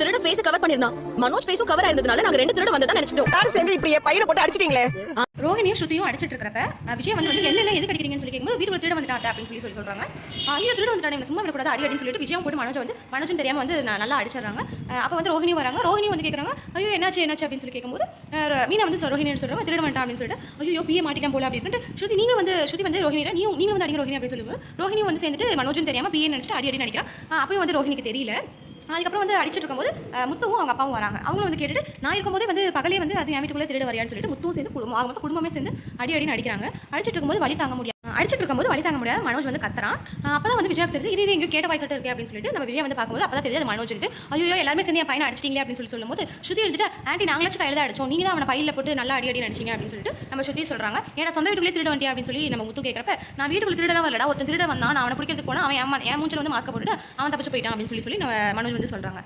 திருட face cover பண்ணிருந்தான். Manoj ஃபேஸும் cover ஆயிருந்ததுனால நாங்க ரெண்டு திருட வந்ததா நினைச்சிட்டோம். யாரும் சேர்ந்து இப்படி என் பையனை போட்டு அடிச்சிட்டீங்களே. ரோஹினியும் ஸ்ருதியும் அடிச்சிட்டு இருக்கிறப்ப விஜய் வந்து என்ன எதுக்கு அடிக்கிறீங்கன்னு சொல்லி கேட்கும்போது வீட்டுல திருட வந்துட்டாங்க அப்படின்னு சொல்லி சொல்றாங்க. ஐயோ திருட வந்துட்டாங்க சும்மா விடக்கூடாது அடி அடின்னு சொல்லிட்டு விஜயம் போட்டு மனோஜும் தெரியாம வந்து நல்லா அடிச்சிடறாங்க. அப்போ வந்து ரோஹினி வராங்க. ரோஹினி வந்து கேட்குறாங்க ஐயோ என்னாச்சு அப்படின்னு சொல்லி கேட்கும்போது மீனா வந்து ரோஹினி சொல்றாங்க திருட வந்துட்டான் அப்படின்னு சொல்லிட்டு ஐயோ பிஏ மாட்டிட்டான் போல அப்படின்னு ஸ்ருதி வந்து ரோஹினி நீங்க வந்து அடிக்கிற ரோஹினி அப்படின்னு சொல்லும்போது ரோஹினி வந்து சேர்ந்துட்டு மனோஜும் தெரியாம பிஏ நினைச்சிட்டு அடி நடிக்கிறான். அப்பயும் வந்து ரோஹினிக்கு தெரியல. அதுக்கப்புறம் வந்து அடிச்சிட்டு இருக்கும்போது முத்துவும் அவங்க அப்பாவும் வராங்க. அவங்களும் வந்து கேட்டுட்டு நான் இருக்கும்போதே வந்து பகலே வந்து அது என் வீட்டுக்குள்ளே திருட வரையான்னு சொல்லிட்டு முத்துவும் சேர்ந்து குடும்பமே சேர்ந்து அடின்னு அடிக்கிறாங்க. அடிச்சிட்டு இருக்கும்போது வலி தாங்க முடியாது மனோஜ் வந்து கத்துறான். அப்பதான் வந்து விஜய் தெரியுது இது எங்கேயோ கேட்ட வாய்ஸ் இருக்கு அப்படின்னு சொல்லிட்டு நம்ம விஜய் வந்து பார்க்கும்போது அப்பதான் தெரியுது மனோஜ் ஐயோ எல்லாருமே சேர்ந்து என் பையனை அடிச்சிட்டீங்களே அப்படின்னு சொல்லும்போது ஸ்ருதி எடுத்துட்டு ஆண்டி நாங்களாச்சும் கையில் தான் அடிச்சோம், நீங்க தான் அவனை பையில போட்டு நல்லா அடி அடிச்சிங்க அப்படின்னு சொல்லிட்டு நம்ம ஸ்ருதி சொல்றாங்க. ஏன்னா சொந்த வீட்டுக்குள்ளே திருட வண்டியா அப்படின்னு சொல்லி நம்ம முத்து கேட்கறப்ப நான் வீட்டுக்குள்ள திருடலாம் வரலடா, ஒருத்தன் திருட வந்தான், நான் அவனை பிடிக்கிறதுக்கு போனா அவன் என் மூஞ்சில் வந்து மாஸ்க் போட்டுட்டு அவன் தப்பிச்சு போயிட்டான் அப்படின்னு சொல்லி நம்ம மனோஜ் வந்து சொல்றாங்க.